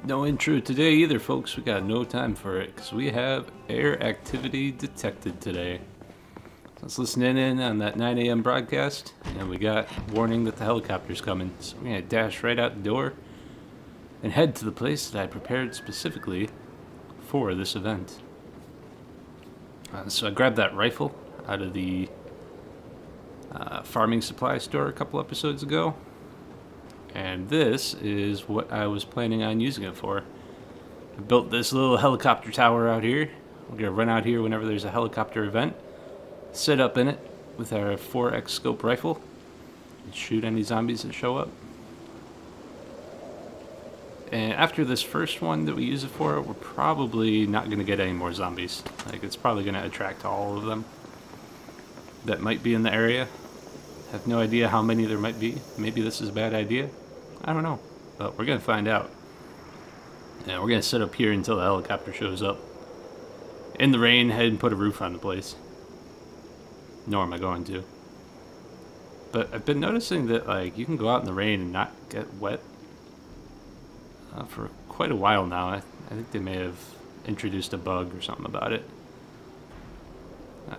No intro today either, folks. We got no time for it because we have air activity detected today. Let's listen in on that 9 a.m. broadcast, and we got warning that the helicopter's coming. So we're going to dash right out the door and head to the place that I prepared specifically for this event. So I grabbed that rifle out of the farming supply store a couple episodes ago. And this is what I was planning on using it for. I built this little helicopter tower out here. We're going to run out here whenever there's a helicopter event, sit up in it with our 4X scope rifle, and shoot any zombies that show up. And after this first one that we use it for, we're probably not going to get any more zombies. Like, it's probably going to attract all of them that might be in the area. I have no idea how many there might be. Maybe this is a bad idea. I don't know, but we're going to find out. And we're going to sit up here until the helicopter shows up. In the rain, head and put a roof on the place. Nor am I going to. But I've been noticing that, like, you can go out in the rain and not get wet for quite a while now. I think they may have introduced a bug or something about it.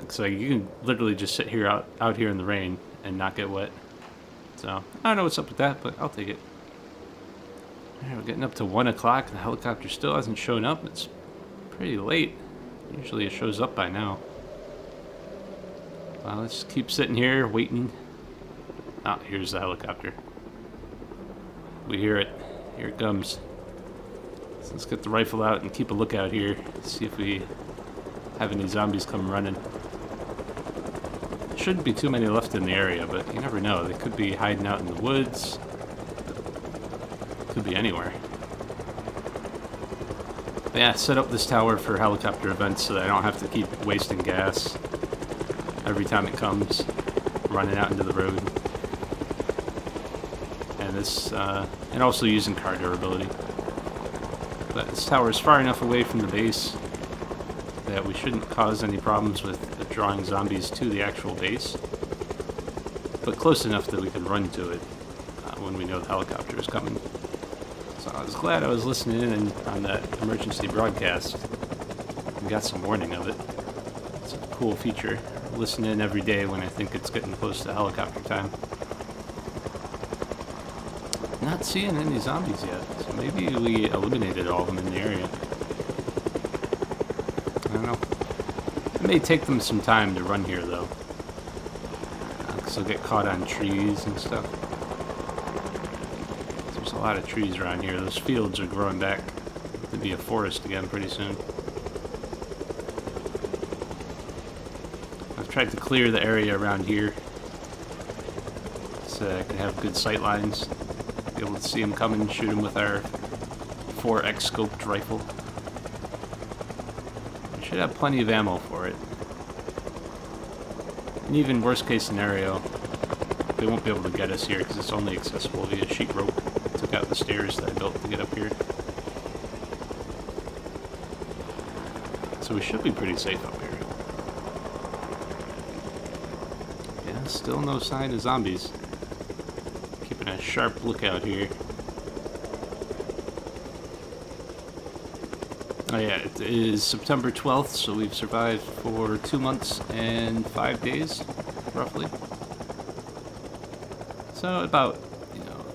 So you can literally just sit here out here in the rain and not get wet. So I don't know what's up with that, but I'll take it. Alright, we're getting up to 1 o'clock and the helicopter still hasn't shown up. It's pretty late. Usually it shows up by now. Well, let's keep sitting here waiting. Ah, here's the helicopter. We hear it. Here it comes. So let's get the rifle out and keep a lookout here. See if we have any zombies come running. Shouldn't be too many left in the area, but you never know. They could be hiding out in the woods. Could be anywhere. But yeah, set up this tower for helicopter events so that I don't have to keep wasting gas every time it comes, running out into the road. And this, and also using car durability. But this tower is far enough away from the base that we shouldn't cause any problems with drawing zombies to the actual base, but close enough that we can run to it when we know the helicopter is coming. So I was glad I was listening in on that emergency broadcast and got some warning of it. It's a cool feature. I listen in every day when I think it's getting close to helicopter time. Not seeing any zombies yet, so maybe we eliminated all of them in the area. I don't know. It may take them some time to run here, though. Because they'll get caught on trees and stuff. There's a lot of trees around here. Those fields are growing back to be a forest again pretty soon. I've tried to clear the area around here so I can have good sight lines. Be able to see them coming and shoot them with our 4X scoped rifle. Should have plenty of ammo for it. And even worst case scenario, they won't be able to get us here because it's only accessible via sheet rope. I took out the stairs that I built to get up here. So we should be pretty safe up here. Yeah, still no sign of zombies. Keeping a sharp lookout here. Oh yeah, it is September 12th, so we've survived for 2 months and 5 days, roughly. So about,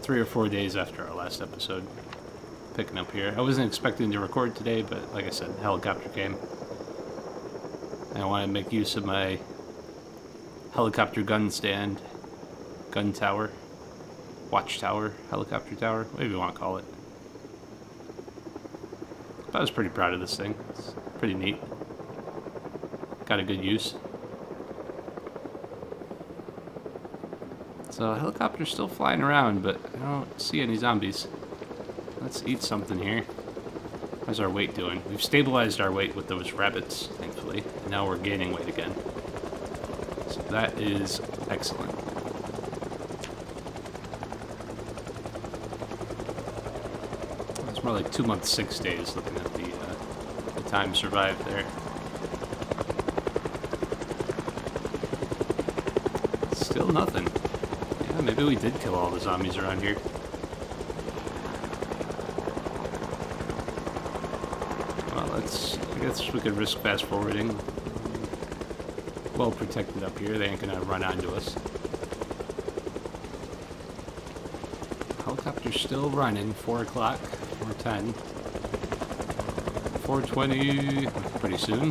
3 or 4 days after our last episode, picking up here. I wasn't expecting to record today, but like I said, the helicopter came. And I want to make use of my helicopter gun stand, gun tower, watchtower, helicopter tower, whatever you want to call it. I was pretty proud of this thing. It's pretty neat. Got a good use. So helicopter's still flying around, but I don't see any zombies. Let's eat something here. How's our weight doing? We've stabilized our weight with those rabbits, thankfully. And now we're gaining weight again. So that is excellent. It's more like 2 months, 6 days, looking at the time survived there. Still nothing. Yeah, maybe we did kill all the zombies around here. I guess we could risk fast forwarding. Well protected up here, they ain't gonna run onto us. Helicopter's still running, 4 o'clock, 4:10. 4:20, pretty soon.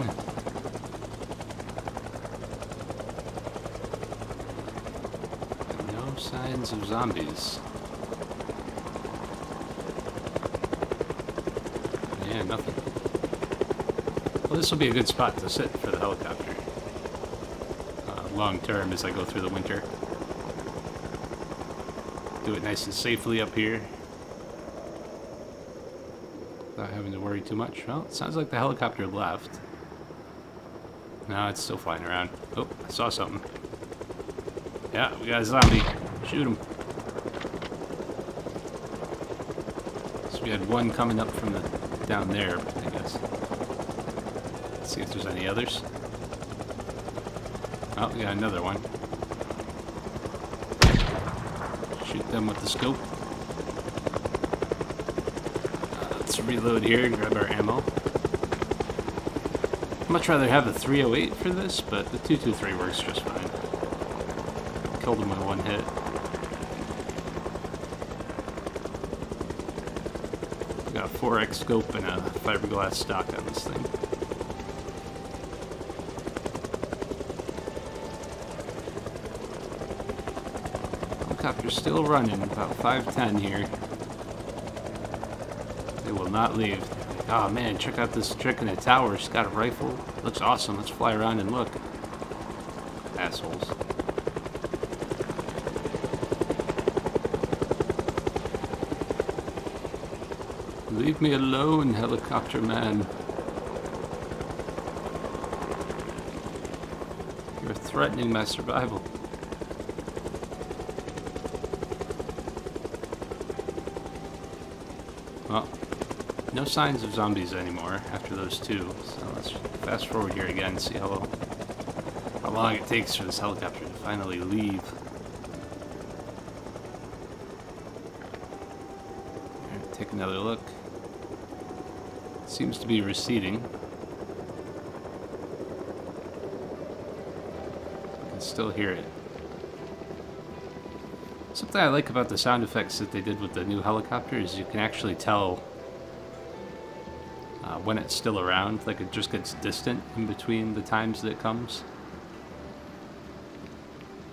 No signs of zombies. Yeah, nothing. Well, this will be a good spot to sit for the helicopter. Long term as I go through the winter. Do it nice and safely up here. Without having to worry too much. Well, it sounds like the helicopter left. No, it's still flying around. Oh, I saw something. Yeah, we got a zombie. Shoot him. So we had one coming up from the down there, I guess. Let's see if there's any others. Oh, we got another one. Shoot them with the scope. Let's reload here and grab our ammo. I'd much rather have the 308 for this, but the 223 works just fine. Killed him with one hit. We got a 4X scope and a fiberglass stock on this thing. Helicopter's still running, about 5:10 here. They will not leave. Oh man, check out this trick in the tower. It's got a rifle. Looks awesome. Let's fly around and look. Assholes. Leave me alone, helicopter man. You're threatening my survival. Well, no signs of zombies anymore after those two, so let's fast forward here again and see how long it takes for this helicopter to finally leave. Alright, take another look. Seems to be receding. I can still hear it. Something I like about the sound effects that they did with the new helicopter is you can actually tell when it's still around. Like, it just gets distant in between the times that it comes.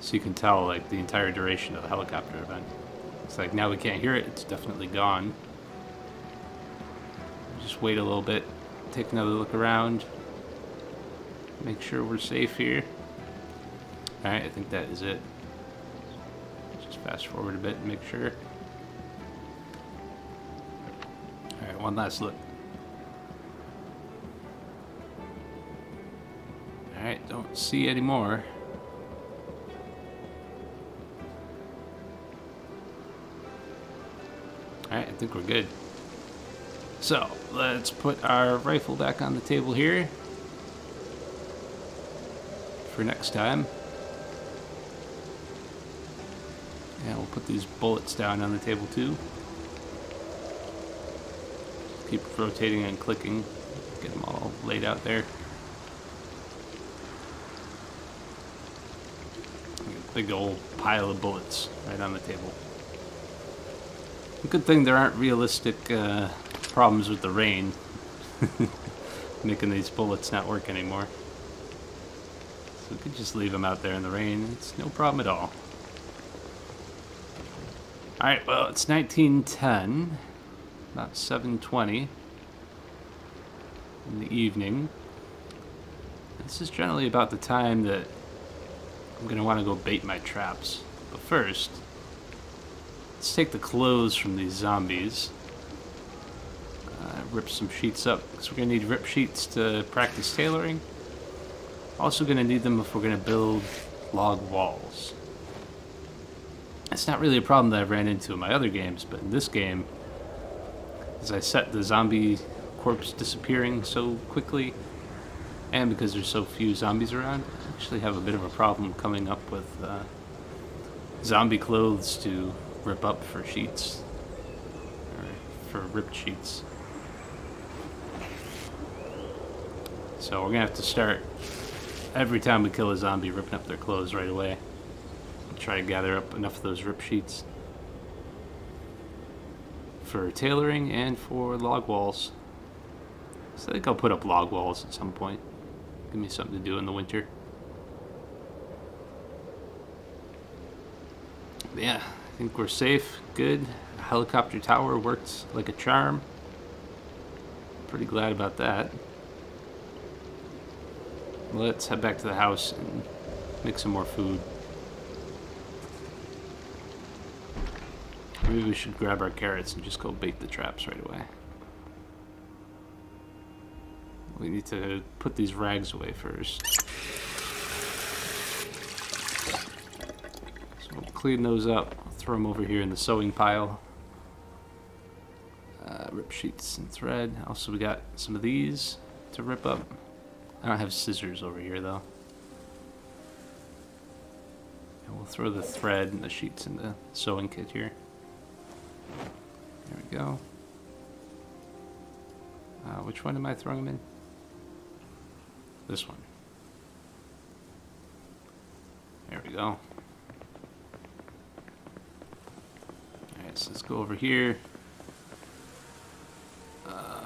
So you can tell, like, the entire duration of the helicopter event. It's like, now we can't hear it, it's definitely gone. Just wait a little bit, take another look around, make sure we're safe here. Alright, I think that is it. Just fast forward a bit and make sure. Alright, one last look. Alright, don't see any more. Alright, I think we're good. So, let's put our rifle back on the table here for next time. And we'll put these bullets down on the table too. Keep rotating and clicking, get them all laid out there. A big old pile of bullets right on the table. Good thing there aren't realistic problems with the rain making these bullets not work anymore. So we could just leave them out there in the rain. It's no problem at all. Alright, well, it's 1910, about 7:20 in the evening. This is generally about the time that I'm going to want to go bait my traps. But first, let's take the clothes from these zombies. Rip some sheets up, because we're going to need rip sheets to practice tailoring. Also going to need them if we're going to build log walls. It's not really a problem that I've ran into in my other games, but in this game, as I set the zombie corpse disappearing so quickly, and because there's so few zombies around, I actually have a bit of a problem coming up with zombie clothes to rip up for sheets, or for ripped sheets. So we're gonna have to start every time we kill a zombie ripping up their clothes right away. Try to gather up enough of those rip sheets for tailoring and for log walls. So I think I'll put up log walls at some point. Give me something to do in the winter. But yeah, I think we're safe, good. The helicopter tower worked like a charm. Pretty glad about that. Let's head back to the house and make some more food. Maybe we should grab our carrots and just go bait the traps right away. We need to put these rags away first. So we'll clean those up. I'll throw them over here in the sewing pile. Rip sheets and thread. Also, we got some of these to rip up. I don't have scissors over here though. And we'll throw the thread and the sheets in the sewing kit here. There we go. Which one am I throwing them in? This one. There we go. Alright, so let's go over here.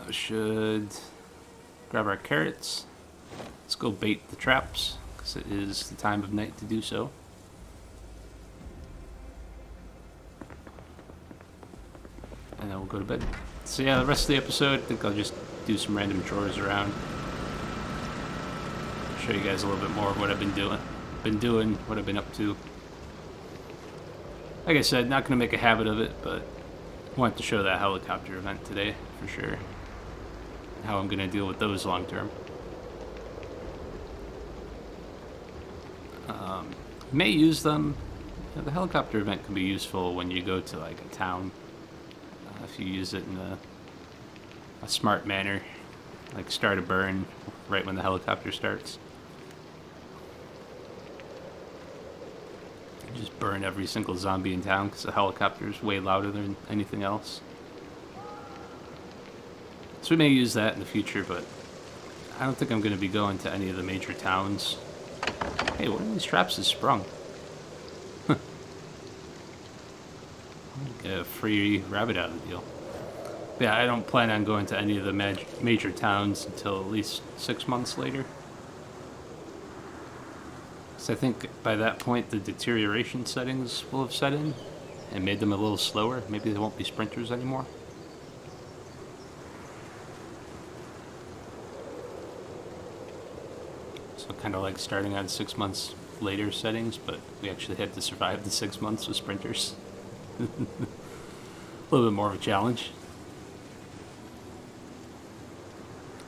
Should grab our carrots. Let's go bait the traps, because it is the time of night to do so. And then we'll go to bed. So yeah, the rest of the episode, I think I'll just do some random chores around. Show you guys a little bit more of what I've been doing. What I've been up to. Like I said, not going to make a habit of it, but I wanted to show that helicopter event today, for sure. How I'm going to deal with those long term. May use them. You know, the helicopter event can be useful when you go to like a town. If you use it in a smart manner, like start a burn right when the helicopter starts. You just burn every single zombie in town because the helicopter is way louder than anything else. So we may use that in the future, but I don't think I'm going to be going to any of the major towns. Hey, one of these traps is sprung. Get a free rabbit out of the deal. But yeah, I don't plan on going to any of the major towns until at least 6 months later. So I think by that point the deterioration settings will have set in and made them a little slower. Maybe they won't be sprinters anymore. So kind of like starting on 6 months later settings, but we actually had to survive the 6 months with sprinters. A little bit more of a challenge.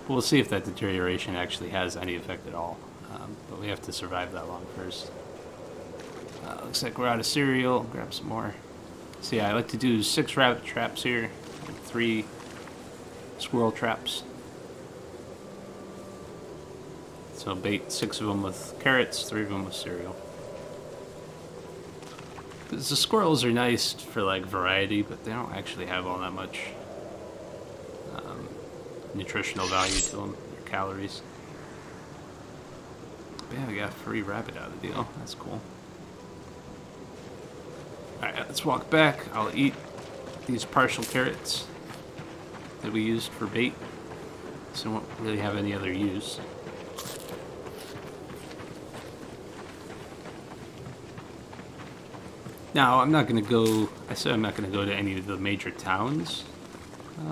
We'll see if that deterioration actually has any effect at all. But we have to survive that long first. Looks like we're out of cereal. Grab some more. So yeah, I like to do 6 rabbit traps here, and 3 squirrel traps. So bait 6 of them with carrots, 3 of them with cereal. Because the squirrels are nice for like variety, but they don't actually have all that much nutritional value to them, or calories. But yeah, we got a free rabbit out of the deal. That's cool. Alright, let's walk back. I'll eat these partial carrots that we used for bait. So I won't really have any other use. Now, I'm not going to go, I said I'm not going to go to any of the major towns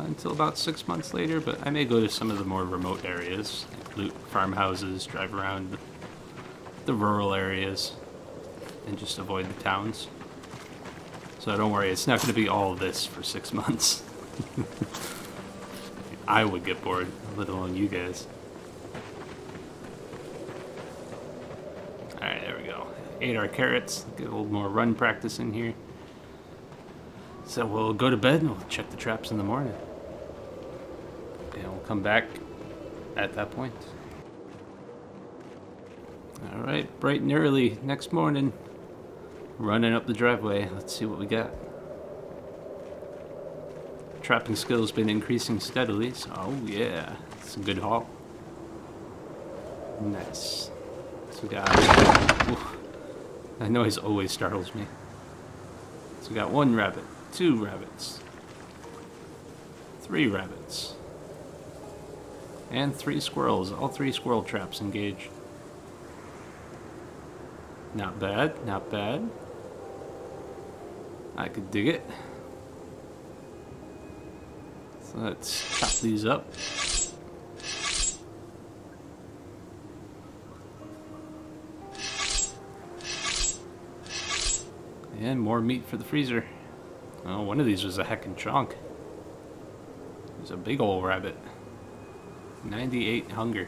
until about 6 months later, but I may go to some of the more remote areas, like loot farmhouses, drive around the rural areas, and just avoid the towns. So don't worry, it's not going to be all of this for 6 months. I would get bored, let alone you guys. Alright, there we go. Ate our carrots, get a little more run practice in here. So we'll go to bed and we'll check the traps in the morning. And we'll come back at that point. Alright, bright and early next morning. Running up the driveway. Let's see what we got. Trapping skill's been increasing steadily, so oh yeah, it's a good haul. Nice. So we got... Oof, that noise always startles me. So we got 1 rabbit, 2 rabbits, 3 rabbits, and 3 squirrels. All 3 squirrel traps engaged. Not bad, not bad. I could dig it. So let's chop these up. And more meat for the freezer. Oh, one of these was a heckin' chunk. It was a big ol' rabbit. 98 hunger.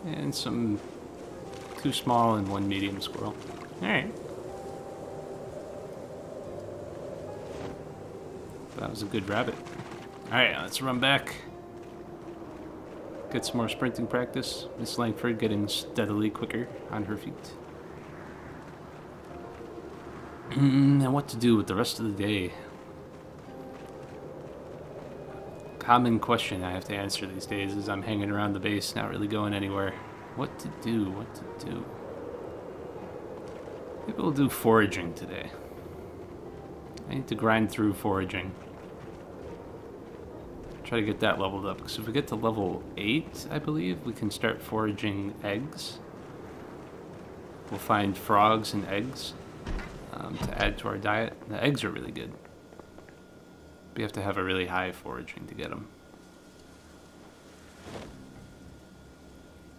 And some 2 small and 1 medium squirrel. Alright. That was a good rabbit. Alright, let's run back. Get some more sprinting practice. Miss Langford getting steadily quicker on her feet. And what to do with the rest of the day? Common question I have to answer these days is I'm hanging around the base, not really going anywhere. What to do? What to do? Maybe we'll do foraging today. I need to grind through foraging. Try to get that leveled up, because if we get to level 8, I believe, we can start foraging eggs. We'll find frogs and eggs to add to our diet. The eggs are really good. We have to have a really high foraging to get them.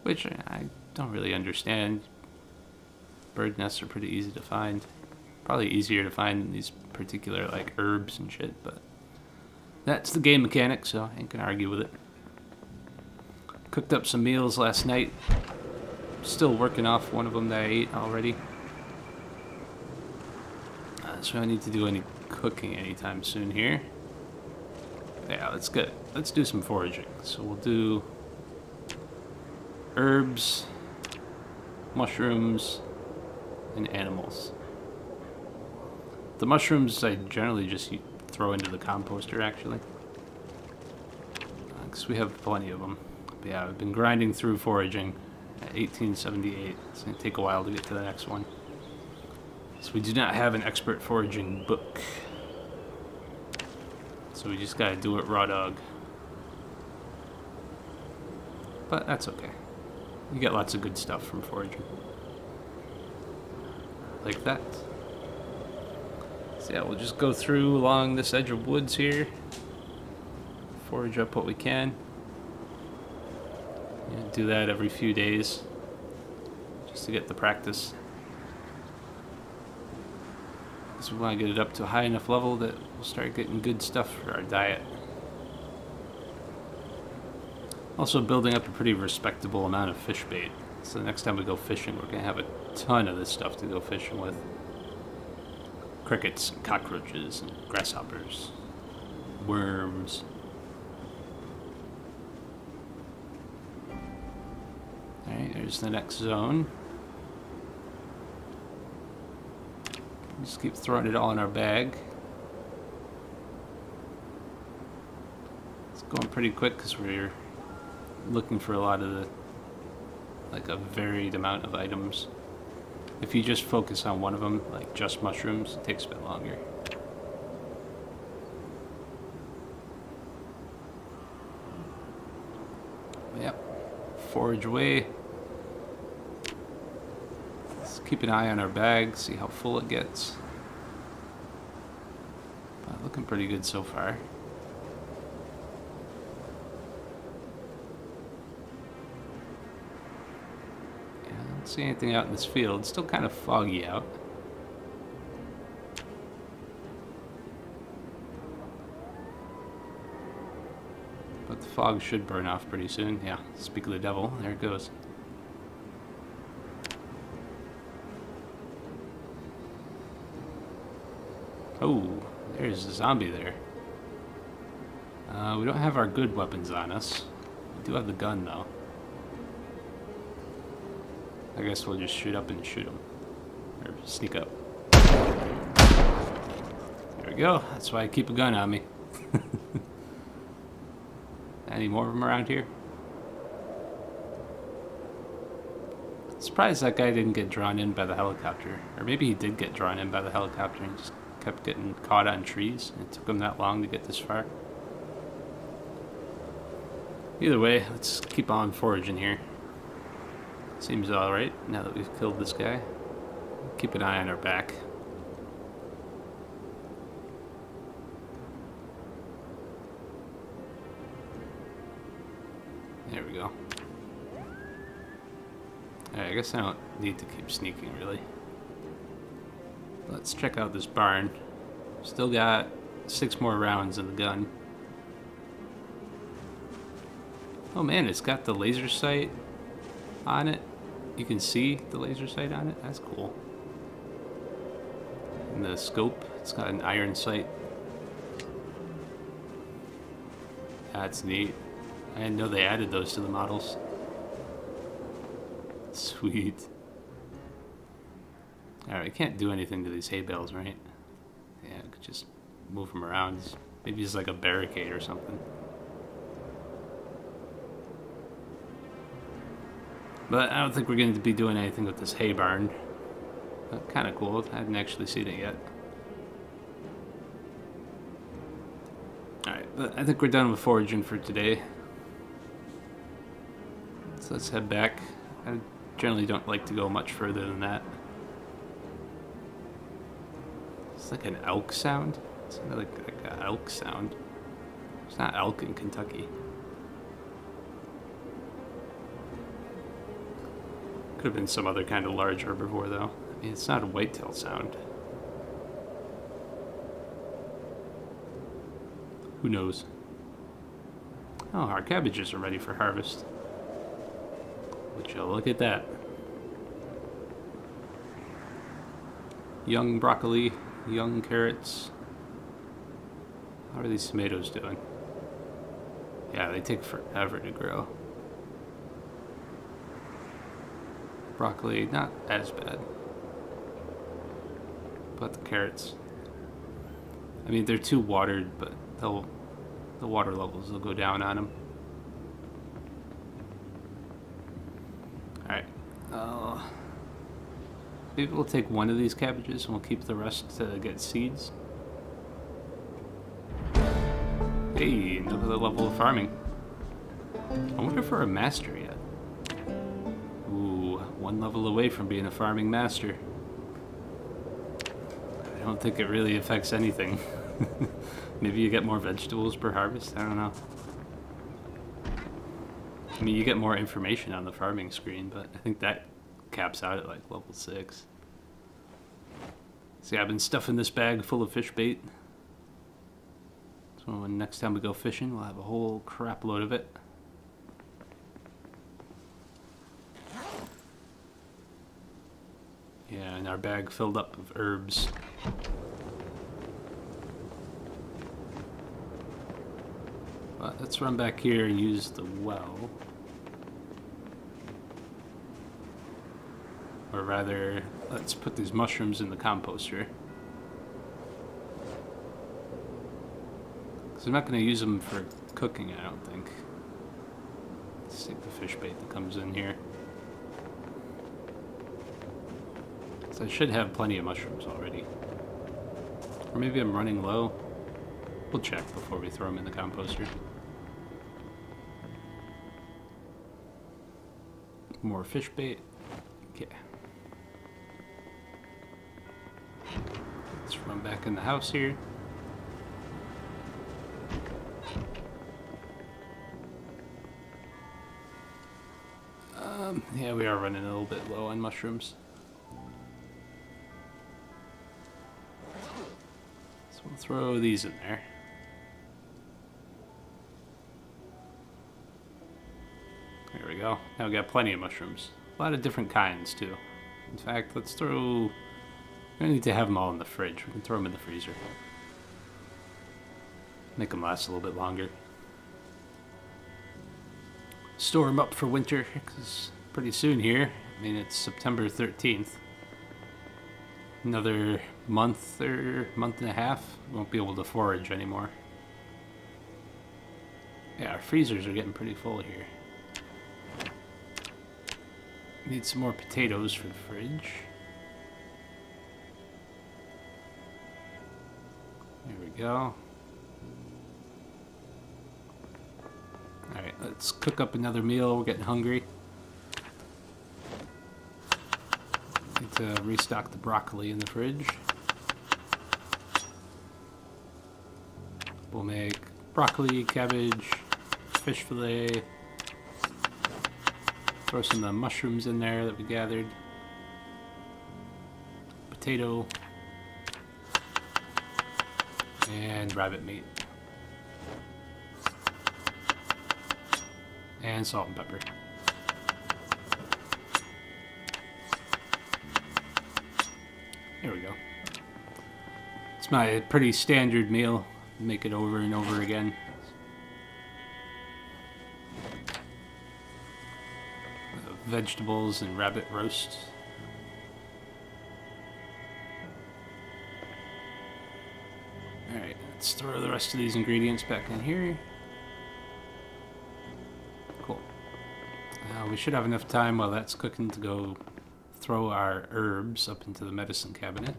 Which I don't really understand. Bird nests are pretty easy to find. Probably easier to find than these particular like herbs and shit, but that's the game mechanic, so I ain't gonna argue with it. Cooked up some meals last night. Still working off one of them that I ate already. So I don't need to do any cooking anytime soon here. Yeah, let's do some foraging. So we'll do herbs, mushrooms, and animals. The mushrooms I generally just throw into the composter, actually, because we have plenty of them. But yeah, I've been grinding through foraging at 1878. It's going to take a while to get to the next one. So we do not have an expert foraging book. So we just gotta do it raw dog. But that's okay. You get lots of good stuff from foraging. Like that. So yeah, we'll just go through along this edge of woods here. Forage up what we can. Yeah, do that every few days. Just to get the practice. Because we want to get it up to a high enough level that we'll start getting good stuff for our diet. Also building up a pretty respectable amount of fish bait. So the next time we go fishing, we're going to have a ton of this stuff to go fishing with. Crickets, and cockroaches, and grasshoppers, worms. Alright, there's the next zone. Just keep throwing it all in our bag. It's going pretty quick because we're looking for a lot of the, like a varied amount of items. If you just focus on one of them, like just mushrooms, it takes a bit longer. Yep, forage away. Keep an eye on our bag, see how full it gets. But looking pretty good so far. Yeah, I don't see anything out in this field. It's still kind of foggy out. But the fog should burn off pretty soon. Yeah, speak of the devil, there it goes. Oh, there's a zombie there. We don't have our good weapons on us. We do have the gun, though. I guess we'll just shoot up and shoot him. Or sneak up. There we go. That's why I keep a gun on me. Any more of them around here? surprised that guy didn't get drawn in by the helicopter. Or maybe he did get drawn in by the helicopter and just kept getting caught on trees. It took him that long to get this far. Either way, let's keep on foraging here. Seems alright now that we've killed this guy. Keep an eye on our back. There we go. Alright, I guess I don't need to keep sneaking, really. Let's check out this barn. Still got 6 more rounds in the gun. Oh man, it's got the laser sight on it. You can see the laser sight on it. That's cool. And the scope, it's got an iron sight. That's neat. I didn't know they added those to the models. Sweet. Alright, we can't do anything to these hay bales, right? Yeah, I could just move them around. Maybe it's like a barricade or something. But I don't think we're going to be doing anything with this hay barn. But kind of cool. I haven't actually seen it yet. Alright, but I think we're done with foraging for today. So let's head back. I generally don't like to go much further than that. It's like an elk sound. It's like an elk sound. It's not elk in Kentucky. Could have been some other kind of large herbivore, though. I mean, it's not a whitetail sound. Who knows? Oh, our cabbages are ready for harvest. Would you look at that? Young broccoli, young carrots. How are these tomatoes doing? Yeah, they take forever to grow. Broccoli, not as bad. But the carrots. I mean, they're too watered, but the water levels will go down on them. Alright. Maybe we'll take one of these cabbages and we'll keep the rest to get seeds. Hey, another level of farming. I wonder if we're a master yet. Ooh, 1 level away from being a farming master. I don't think it really affects anything. Maybe you get more vegetables per harvest? I don't know. I mean, you get more information on the farming screen, but I think that caps out at like level 6. See, I've been stuffing this bag full of fish bait. So when next time we go fishing, we'll have a whole crap load of it. Yeah, and our bag filled up with herbs. But let's run back here and use the well. Or rather, let's put these mushrooms in the composter. Because I'm not going to use them for cooking, I don't think. Let's take the fish bait that comes in here. So I should have plenty of mushrooms already. Or maybe I'm running low. We'll check before we throw them in the composter. More fish bait. Okay. Let's run back in the house here. Yeah, we are running a little bit low on mushrooms. So we'll throw these in there. There we go. Now we got plenty of mushrooms. A lot of different kinds, too. In fact, let's throw... We don't need to have them all in the fridge. We can throw them in the freezer. Make them last a little bit longer. Store them up for winter, because pretty soon here, I mean, it's September 13th. Another month or month and a half, we won't be able to forage anymore. Yeah, our freezers are getting pretty full here. Need some more potatoes for the fridge. There we go. Alright, let's cook up another meal. We're getting hungry. Need to restock the broccoli in the fridge. We'll make broccoli, cabbage, fish fillet. Throw some of the mushrooms in there that we gathered. Potato. And rabbit meat. And salt and pepper. There we go. It's my pretty standard meal. Make it over and over again. Vegetables and rabbit roast. Alright, let's throw the rest of these ingredients back in here. Cool. We should have enough time while that's cooking to go throw our herbs up into the medicine cabinet.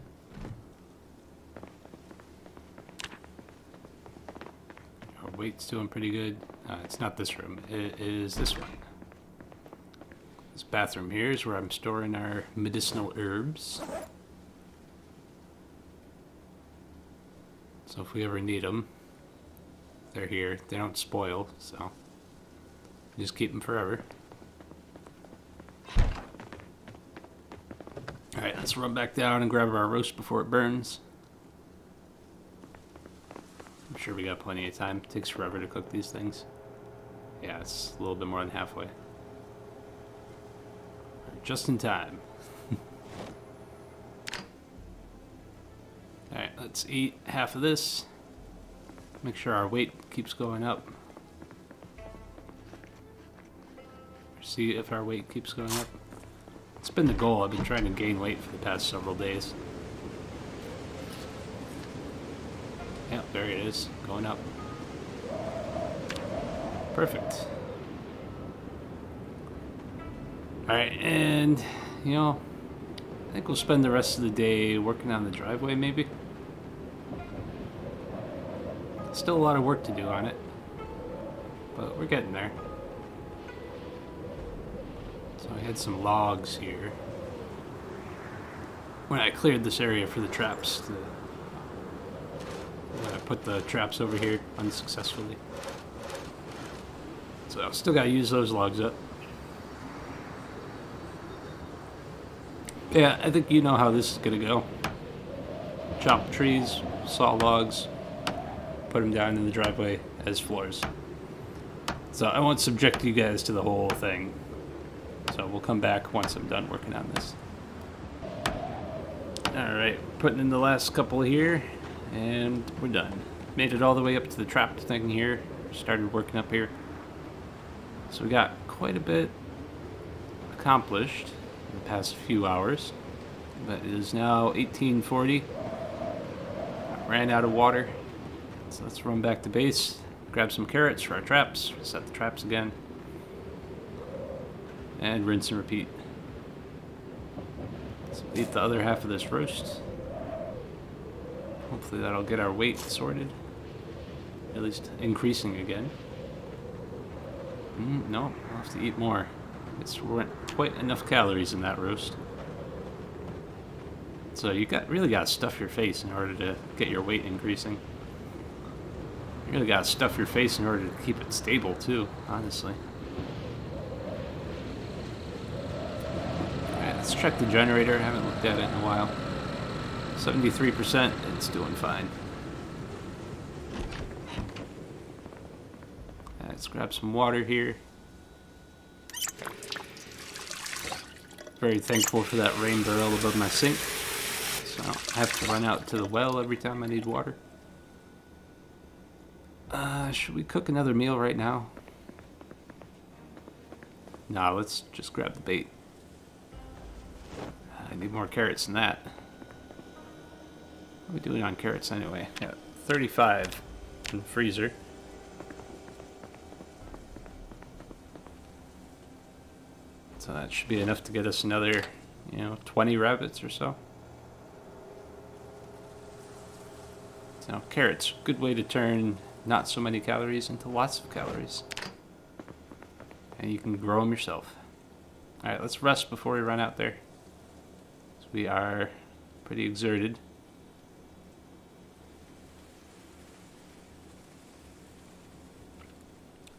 Our weight's doing pretty good. It's not this room, it is this one. This bathroom here is where I'm storing our medicinal herbs. So if we ever need them, they're here. They don't spoil, so just keep them forever. Alright, let's run back down and grab our roast before it burns. I'm sure we got plenty of time. It takes forever to cook these things. Yeah, it's a little bit more than halfway. Just in time. Alright, let's eat half of this. Make sure our weight keeps going up. See if our weight keeps going up. It's been the goal. I've been trying to gain weight for the past several days. Yep, there it is. Going up. Perfect. Alright, and, you know, I think we'll spend the rest of the day working on the driveway, maybe. Still a lot of work to do on it, but we're getting there. So I had some logs here. When I cleared this area for the traps, I put the traps over here unsuccessfully. So I've still got to use those logs up. Yeah, I think you know how this is going to go. Chop trees, saw logs, put them down in the driveway as floors. So I won't subject you guys to the whole thing. So we'll come back once I'm done working on this. Alright, putting in the last couple here, and we're done. Made it all the way up to the trapped thing here. Started working up here. So we got quite a bit accomplished in the past few hours, but it is now 1840. I ran out of water, so let's run back to base, grab some carrots for our traps, set the traps again, and rinse and repeat. So eat the other half of this roast. Hopefully that'll get our weight sorted, at least increasing again. No, I'll have to eat more. It's quite enough calories in that roast. So you really got to stuff your face in order to get your weight increasing. You really got to stuff your face in order to keep it stable too, honestly. Alright, let's check the generator. I haven't looked at it in a while. 73%, it's doing fine. Let's grab some water here. Very thankful for that rain barrel above my sink, so I don't have to run out to the well every time I need water. Should we cook another meal right now? Nah, let's just grab the bait. I need more carrots than that. What are we doing on carrots anyway? Yeah, 35 in the freezer. So that should be enough to get us another, 20 rabbits or so. So carrots, good way to turn not so many calories into lots of calories. And you can grow them yourself. Alright, let's rest before we run out there. So we are pretty exerted.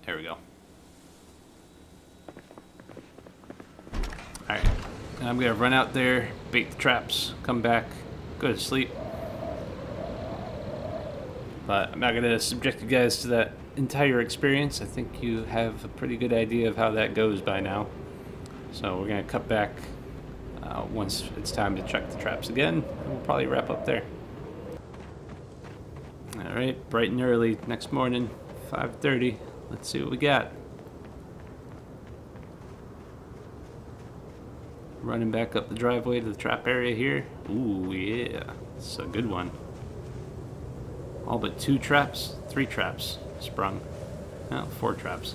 There we go. Alright, I'm going to run out there, bait the traps, come back, go to sleep. But I'm not going to subject you guys to that entire experience. I think you have a pretty good idea of how that goes by now. So we're going to cut back once it's time to check the traps again. And we'll probably wrap up there. Alright, bright and early next morning, 5:30. Let's see what we got. Running back up the driveway to the trap area here. Ooh, yeah. This is a good one. All but 2 traps, 3 traps sprung. No, 4 traps.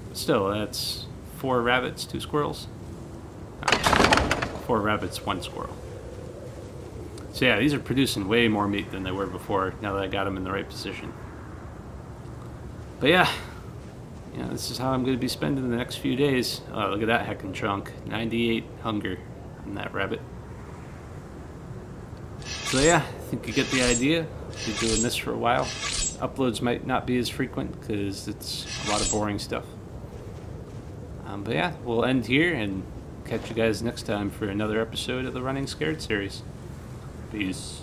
But still, that's 4 rabbits, 2 squirrels. No, 4 rabbits, 1 squirrel. So yeah, these are producing way more meat than they were before, now that I got them in the right position. But yeah, this is how I'm going to be spending the next few days. Oh, look at that heckin' chunk. 98 hunger on that rabbit. So yeah, I think you get the idea. Be doing this for a while. Uploads might not be as frequent because it's a lot of boring stuff. But yeah, we'll end here and catch you guys next time for another episode of the Running Scared series. Peace.